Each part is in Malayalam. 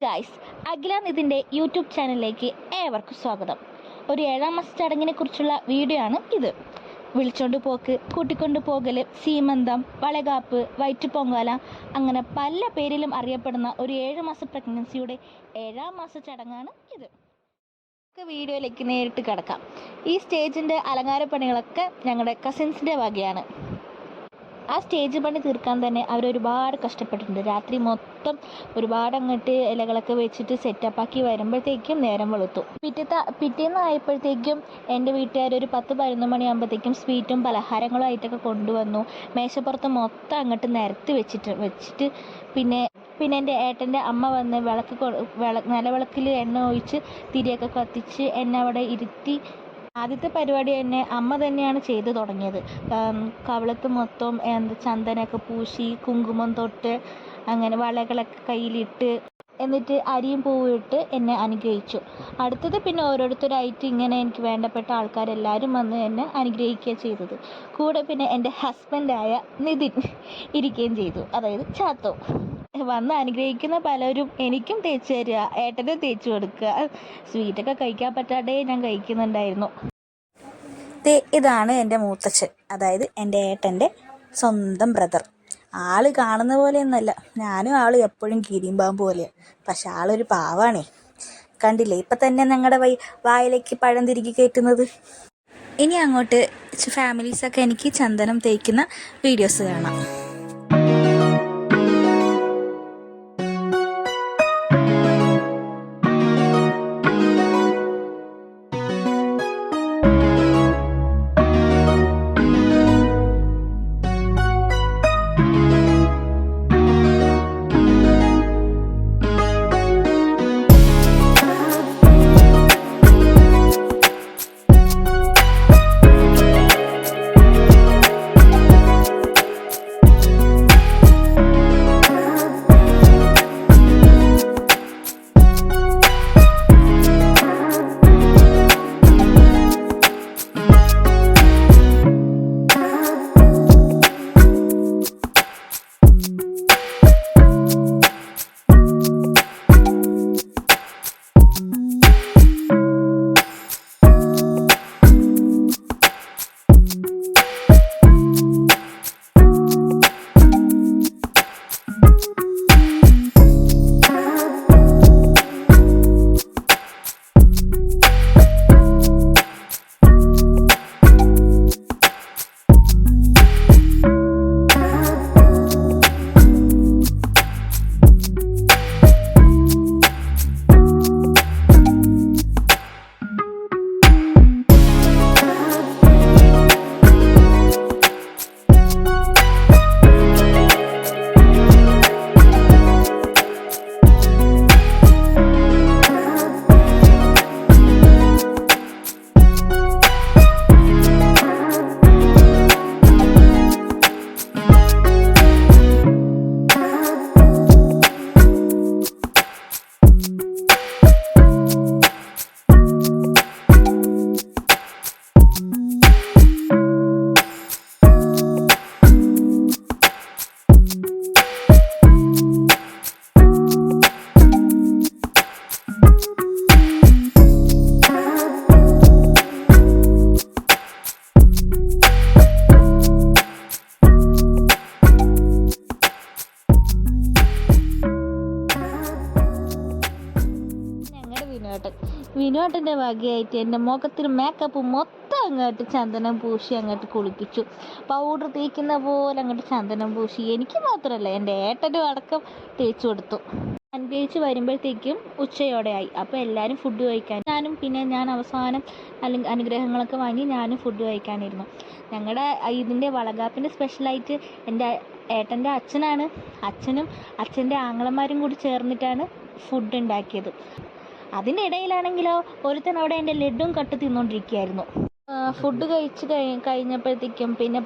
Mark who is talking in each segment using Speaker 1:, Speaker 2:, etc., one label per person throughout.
Speaker 1: ഗായ്സ്, അഖില നിതിൻ്റെ യൂട്യൂബ് ചാനലിലേക്ക് ഏവർക്കും സ്വാഗതം. ഒരു 7ാം മാസ ചടങ്ങിനെ കുറിച്ചുള്ള വീഡിയോ ആണ് ഇത്. വിളിച്ചോണ്ട് പോക്ക്, കൂട്ടിക്കൊണ്ടു പോകൽ, സീമന്തം, വളകാപ്പ്, വയറ്റുപൊങ്കാല, അങ്ങനെ പല പേരിലും അറിയപ്പെടുന്ന ഒരു 7 മാസ പ്രഗ്നൻസിയുടെ 7ാം മാസ ചടങ്ങാണ് ഇത്. വീഡിയോയിലേക്ക് നേരിട്ട് കിടക്കാം. ഈ സ്റ്റേജിൻ്റെ അലങ്കാരപ്പണികളൊക്കെ ഞങ്ങളുടെ കസിൻസിൻ്റെ വകയാണ്. ആ സ്റ്റേജ് പണി തീർക്കാൻ തന്നെ അവരൊരുപാട് കഷ്ടപ്പെട്ടിട്ടുണ്ട്. രാത്രി മൊത്തം ഒരുപാട് അങ്ങോട്ട് ഇലകളൊക്കെ വെച്ചിട്ട് സെറ്റപ്പാക്കി വരുമ്പോഴത്തേക്കും നേരം വെളുത്തു. പിറ്റേന്ന് ആയപ്പോഴത്തേക്കും എൻ്റെ വീട്ടുകാരൊരു 10-11 മണിയാകുമ്പോഴത്തേക്കും സ്വീറ്റും പലഹാരങ്ങളും ആയിട്ടൊക്കെ കൊണ്ടുവന്നു. മേശപ്പുറത്ത് മൊത്തം അങ്ങോട്ട് നിരത്തി വെച്ചിട്ട് പിന്നെ എൻ്റെ ഏട്ടൻ്റെ അമ്മ വന്ന് നിലവിളക്കിൽ എണ്ണ ഒഴിച്ച് തിരിയൊക്കെ കത്തിച്ച് എന്നെ അവിടെ ഇരുത്തി. ആദ്യത്തെ പരിപാടി തന്നെ അമ്മ തന്നെയാണ് ചെയ്തു തുടങ്ങിയത്. കവിളത്ത് മൊത്തം ചന്ദനമൊക്കെ പൂശി, കുങ്കുമം തൊട്ട്, അങ്ങനെ വളകളൊക്കെ കയ്യിലിട്ട്, എന്നിട്ട് അരിയും പൂവും ഇട്ട് എന്നെ അനുഗ്രഹിച്ചു. അടുത്തത് പിന്നെ ഓരോരുത്തരായിട്ട് ഇങ്ങനെ എനിക്ക് വേണ്ടപ്പെട്ട ആൾക്കാരെല്ലാവരും വന്ന് എന്നെ അനുഗ്രഹിക്കുകയാണ് ചെയ്തത്. കൂടെ പിന്നെ എൻ്റെ ഹസ്ബൻഡായ നിതിൻ ഇരിക്കുകയും ചെയ്തു, അതായത് ചാത്തോ. വന്ന് അനുഗ്രഹിക്കുന്ന പലരും എനിക്കും തേച്ച് തരിക, ഏട്ടനും തേച്ച് കൊടുക്കുക. സ്വീറ്റൊക്കെ കഴിക്കാൻ പറ്റാതെ ഞാൻ കഴിക്കുന്നുണ്ടായിരുന്നു. ഇതാണ് എൻ്റെ മൂത്തച്ഛൻ, അതായത് എൻ്റെ ഏട്ടൻ്റെ സ്വന്തം ബ്രദർ. ആള് കാണുന്ന പോലെയൊന്നുമല്ല, ഞാനും ആളും എപ്പോഴും കീരിമ്പാമ്പ് പോലെയാണ്. പക്ഷെ ആളൊരു പാവാണേ. കണ്ടില്ലേ ഇപ്പം തന്നെ ഞങ്ങളുടെ വായിലേക്ക് പഴം തിരികെ കയറ്റുന്നത്. ഇനി അങ്ങോട്ട് ഫാമിലീസൊക്കെ എനിക്ക് ചന്ദനം തേക്കുന്ന വീഡിയോസ് കാണാം. വിനോദൻ്റെ ഭാഗ്യമായിട്ട് എൻ്റെ മുഖത്തിന് മേക്കപ്പ് മൊത്തം അങ്ങോട്ട് ചന്ദനം പൂശി അങ്ങോട്ട് കുളിപ്പിച്ചു. പൗഡർ തേക്കുന്ന പോലെ അങ്ങോട്ട് ചന്ദനം പൂശി. എനിക്ക് മാത്രമല്ല, എൻ്റെ ഏട്ടനും അടക്കം തേച്ച് കൊടുത്തു. അനുഗ്രഹിച്ച് വരുമ്പോഴത്തേക്കും ഉച്ചയോടെയായി. അപ്പോൾ എല്ലാവരും ഫുഡ് കഴിക്കാൻ, ഞാൻ അവസാനം അനുഗ്രഹങ്ങളൊക്കെ വാങ്ങി ഞാനും ഫുഡ് കഴിക്കാനിരുന്നു. ഞങ്ങളുടെ ഇതിൻ്റെ വളകാപ്പിൻ്റെ സ്പെഷ്യലായിട്ട് എൻ്റെ ഏട്ടൻ്റെ അച്ഛനാണ്. അച്ഛനും അച്ഛൻ്റെ ആങ്ങളമാരും കൂടി ചേർന്നിട്ടാണ് ഫുഡ് ഉണ്ടാക്കിയത്. അതിൻ്റെ ഇടയിലാണെങ്കിലോ ഒരുത്തൻ അവിടെ എൻ്റെ ലഡ്ഡും കട്ട് തിന്നുകൊണ്ടിരിക്കുകയായിരുന്നു. ഫുഡ് കഴിഞ്ഞപ്പോഴത്തേക്കും പിന്നെ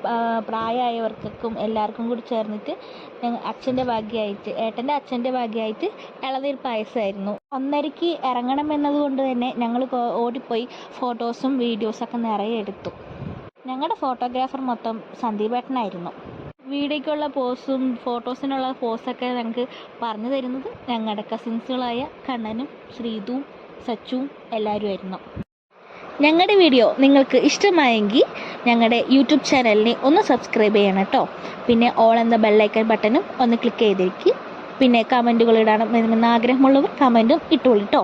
Speaker 1: പ്രായമായവർക്കും എല്ലാവർക്കും കൂടി ചേർന്നിട്ട് ഏട്ടൻ്റെ അച്ഛൻ്റെ ഭാഗ്യമായിട്ട് ഇളനീർ പായസമായിരുന്നു. 1:30 ഇറങ്ങണമെന്നതുകൊണ്ട് തന്നെ ഞങ്ങൾ ഓടിപ്പോയി ഫോട്ടോസും വീഡിയോസൊക്കെ നിറയെ എടുത്തു. ഞങ്ങളുടെ ഫോട്ടോഗ്രാഫർ മൊത്തം സന്ദീപേട്ടനായിരുന്നു. വീഡിയോയ്ക്കുള്ള പോസും ഫോട്ടോസിനുള്ള പോസൊക്കെ ഞങ്ങൾക്ക് പറഞ്ഞു തരുന്നത് ഞങ്ങളുടെ കസിൻസുകളായ കണ്ണനും ശ്രീതുവും സച്ചുവും എല്ലാവരുമായിരുന്നു. ഞങ്ങളുടെ വീഡിയോ നിങ്ങൾക്ക് ഇഷ്ടമായെങ്കിൽ ഞങ്ങളുടെ യൂട്യൂബ് ചാനലിനെ ഒന്ന് സബ്സ്ക്രൈബ് ചെയ്യണം കേട്ടോ. പിന്നെ ഓൾ എന്ന ബെല്ലൈക്കൺ ബട്ടണും ഒന്ന് ക്ലിക്ക് ചെയ്തിരിക്കും. പിന്നെ കമൻറ്റുകൾ ഇടണം എന്ന് ആഗ്രഹമുള്ളവർ കമൻറ്റും ഇട്ടോളൂ കേട്ടോ.